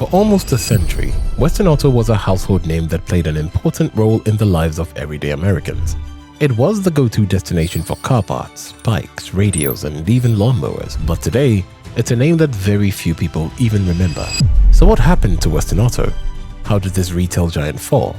For almost a century, Western Auto was a household name that played an important role in the lives of everyday Americans. It was the go-to destination for car parts, bikes, radios, and even lawnmowers, but today, it's a name that very few people even remember. So what happened to Western Auto? How did this retail giant fall?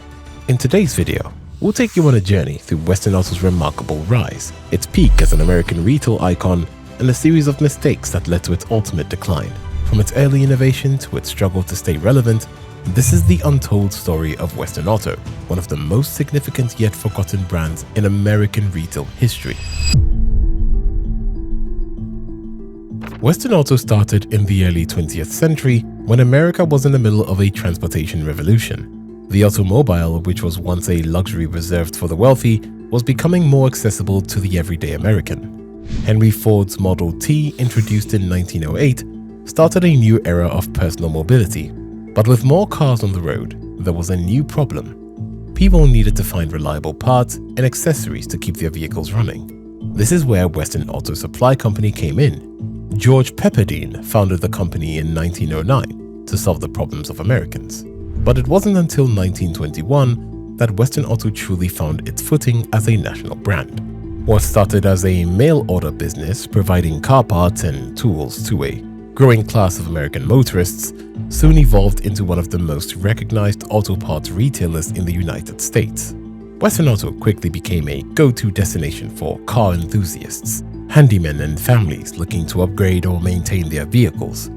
In today's video, we'll take you on a journey through Western Auto's remarkable rise, its peak as an American retail icon, and a series of mistakes that led to its ultimate decline. From its early innovation to its struggle to stay relevant, this is the untold story of Western Auto, one of the most significant yet forgotten brands in American retail history. Western Auto started in the early 20th century when America was in the middle of a transportation revolution. The automobile, which was once a luxury reserved for the wealthy, was becoming more accessible to the everyday American. Henry Ford's Model T, introduced in 1908, started a new era of personal mobility. But with more cars on the road, there was a new problem. People needed to find reliable parts and accessories to keep their vehicles running. This is where Western Auto Supply Company came in. George Pepperdine founded the company in 1909 to solve the problems of Americans. But it wasn't until 1921 that Western Auto truly found its footing as a national brand. What started as a mail-order business providing car parts and tools to a growing class of American motorists soon evolved into one of the most recognized auto parts retailers in the United States. Western Auto quickly became a go-to destination for car enthusiasts, handymen, and families looking to upgrade or maintain their vehicles.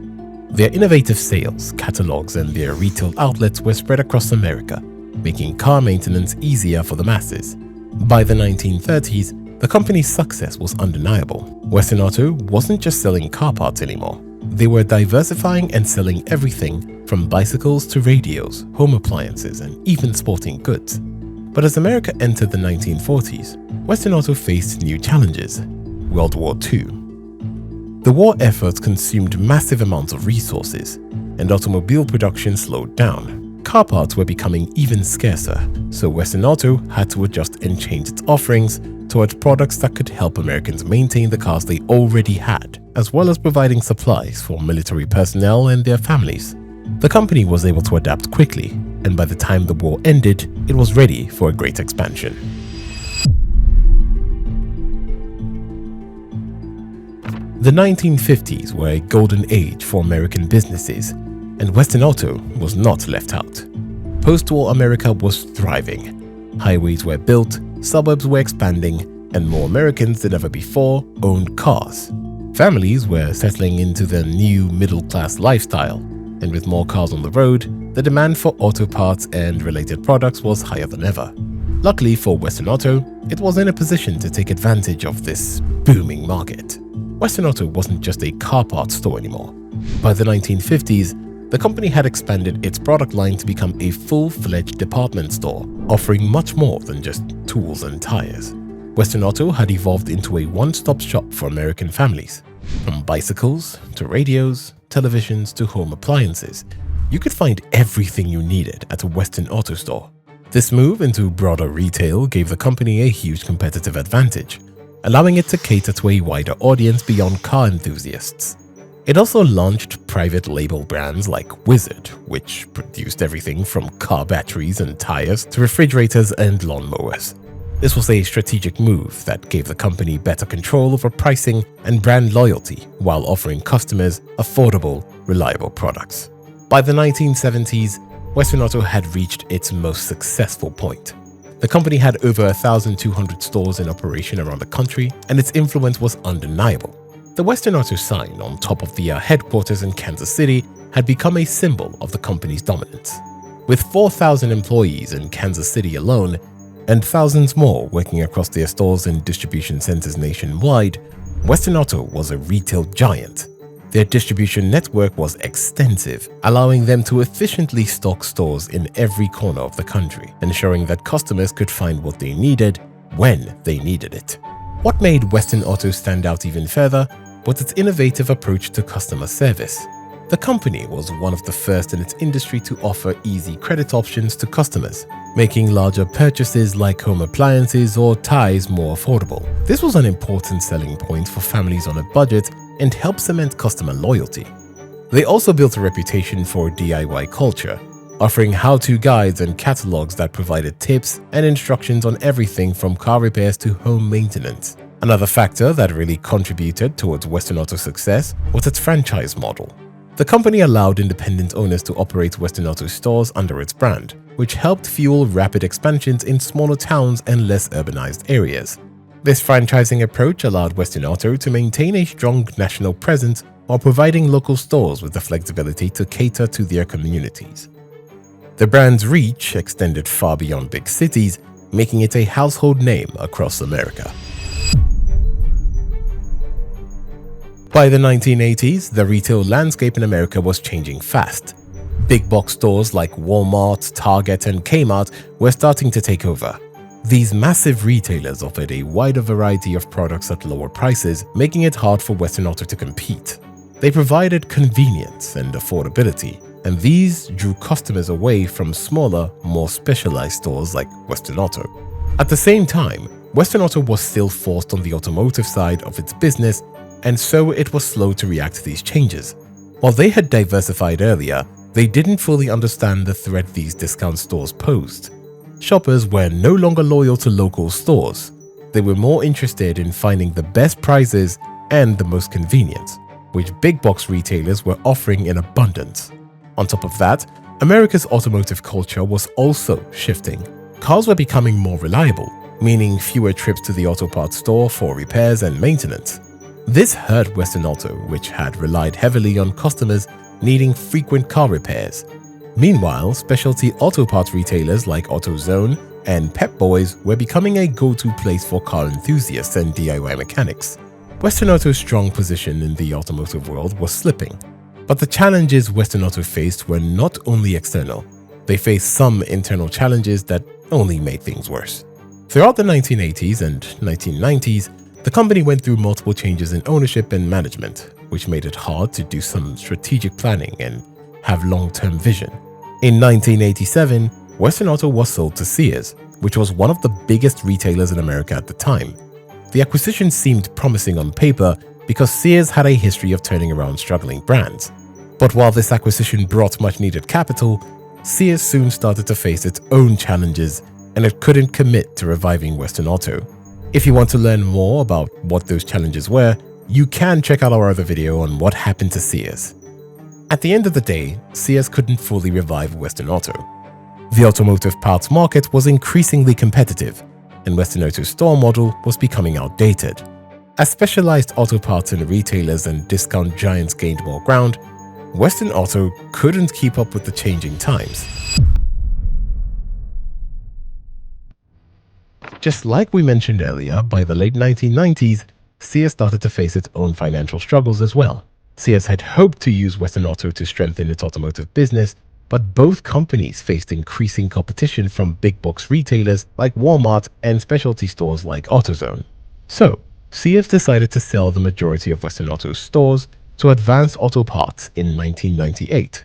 Their innovative sales, catalogs, and their retail outlets were spread across America, making car maintenance easier for the masses. By the 1930s, the company's success was undeniable. Western Auto wasn't just selling car parts anymore. They were diversifying and selling everything from bicycles to radios, home appliances, and even sporting goods. But as America entered the 1940s, Western Auto faced new challenges. World War II. The war efforts consumed massive amounts of resources, and automobile production slowed down. Car parts were becoming even scarcer, so Western Auto had to adjust and change its offerings towards products that could help Americans maintain the cars they already had, as well as providing supplies for military personnel and their families. The company was able to adapt quickly, and by the time the war ended, it was ready for a great expansion. The 1950s were a golden age for American businesses, and Western Auto was not left out. Post-war America was thriving. Highways were built, suburbs were expanding, and more Americans than ever before owned cars. Families were settling into the new middle-class lifestyle, and with more cars on the road, the demand for auto parts and related products was higher than ever. Luckily for Western Auto, it was in a position to take advantage of this booming market. Western Auto wasn't just a car parts store anymore. By the 1950s, the company had expanded its product line to become a full-fledged department store, offering much more than just tools and tires. Western Auto had evolved into a one-stop shop for American families. From bicycles to radios, televisions to home appliances, you could find everything you needed at a Western Auto store. This move into broader retail gave the company a huge competitive advantage, allowing it to cater to a wider audience beyond car enthusiasts. It also launched private label brands like Wizard, which produced everything from car batteries and tires to refrigerators and lawnmowers. This was a strategic move that gave the company better control over pricing and brand loyalty while offering customers affordable, reliable products. By the 1970s, Western Auto had reached its most successful point. The company had over 1,200 stores in operation around the country, and its influence was undeniable. The Western Auto sign on top of the headquarters in Kansas City had become a symbol of the company's dominance. With 4,000 employees in Kansas City alone, and thousands more working across their stores and distribution centers nationwide, Western Auto was a retail giant. Their distribution network was extensive, allowing them to efficiently stock stores in every corner of the country, ensuring that customers could find what they needed when they needed it. What made Western Auto stand out even further was its innovative approach to customer service. The company was one of the first in its industry to offer easy credit options to customers, making larger purchases like home appliances or ties more affordable. This was an important selling point for families on a budget and helped cement customer loyalty. They also built a reputation for DIY culture, offering how-to guides and catalogs that provided tips and instructions on everything from car repairs to home maintenance. Another factor that really contributed towards Western Auto's success was its franchise model. The company allowed independent owners to operate Western Auto stores under its brand, which helped fuel rapid expansions in smaller towns and less urbanized areas. This franchising approach allowed Western Auto to maintain a strong national presence while providing local stores with the flexibility to cater to their communities. The brand's reach extended far beyond big cities, making it a household name across America. By the 1980s, the retail landscape in America was changing fast. Big box stores like Walmart, Target, and Kmart were starting to take over. These massive retailers offered a wider variety of products at lower prices, making it hard for Western Auto to compete. They provided convenience and affordability, and these drew customers away from smaller, more specialized stores like Western Auto. At the same time, Western Auto was still forced on the automotive side of its business, and so it was slow to react to these changes. While they had diversified earlier, they didn't fully understand the threat these discount stores posed. Shoppers were no longer loyal to local stores. They were more interested in finding the best prices and the most convenient, which big box retailers were offering in abundance. On top of that, America's automotive culture was also shifting. Cars were becoming more reliable, meaning fewer trips to the auto parts store for repairs and maintenance. This hurt Western Auto, which had relied heavily on customers needing frequent car repairs. Meanwhile, specialty auto parts retailers like AutoZone and Pep Boys were becoming a go-to place for car enthusiasts and DIY mechanics. Western Auto's strong position in the automotive world was slipping. But the challenges Western Auto faced were not only external. They faced some internal challenges that only made things worse. Throughout the 1980s and 1990s, the company went through multiple changes in ownership and management, which made it hard to do some strategic planning and have long-term vision. In 1987, Western Auto was sold to Sears, which was one of the biggest retailers in America at the time. The acquisition seemed promising on paper because Sears had a history of turning around struggling brands. But while this acquisition brought much-needed capital, Sears soon started to face its own challenges, and it couldn't commit to reviving Western Auto. If you want to learn more about what those challenges were, you can check out our other video on what happened to Sears. At the end of the day, Sears couldn't fully revive Western Auto. The automotive parts market was increasingly competitive, and Western Auto's store model was becoming outdated. As specialized auto parts and retailers and discount giants gained more ground, Western Auto couldn't keep up with the changing times. Just like we mentioned earlier, by the late 1990s, Sears started to face its own financial struggles as well. Sears had hoped to use Western Auto to strengthen its automotive business, but both companies faced increasing competition from big box retailers like Walmart and specialty stores like AutoZone. So, Sears decided to sell the majority of Western Auto's stores to Advance Auto Parts in 1998.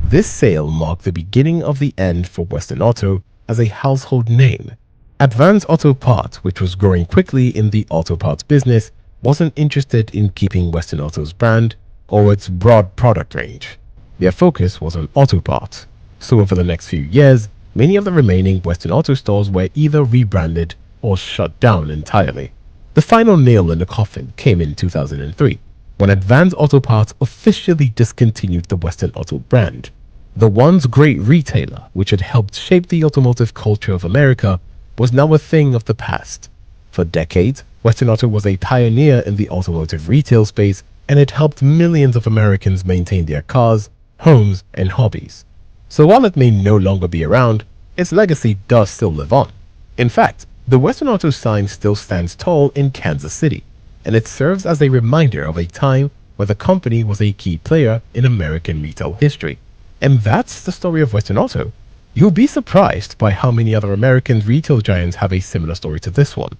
This sale marked the beginning of the end for Western Auto as a household name. Advance Auto Parts, which was growing quickly in the auto parts business, wasn't interested in keeping Western Auto's brand or its broad product range. Their focus was on auto parts. So over the next few years, many of the remaining Western Auto stores were either rebranded or shut down entirely. The final nail in the coffin came in 2003, when Advance Auto Parts officially discontinued the Western Auto brand. The once great retailer, which had helped shape the automotive culture of America, was now a thing of the past. For decades, Western Auto was a pioneer in the automotive retail space, and it helped millions of Americans maintain their cars, homes, and hobbies. So while it may no longer be around, its legacy does still live on. In fact, the Western Auto sign still stands tall in Kansas City, and it serves as a reminder of a time where the company was a key player in American retail history. And that's the story of Western Auto. You'll be surprised by how many other American retail giants have a similar story to this one.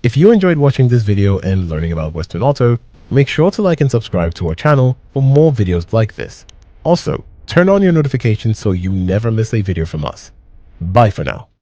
If you enjoyed watching this video and learning about Western Auto, make sure to like and subscribe to our channel for more videos like this. Also, turn on your notifications so you never miss a video from us. Bye for now.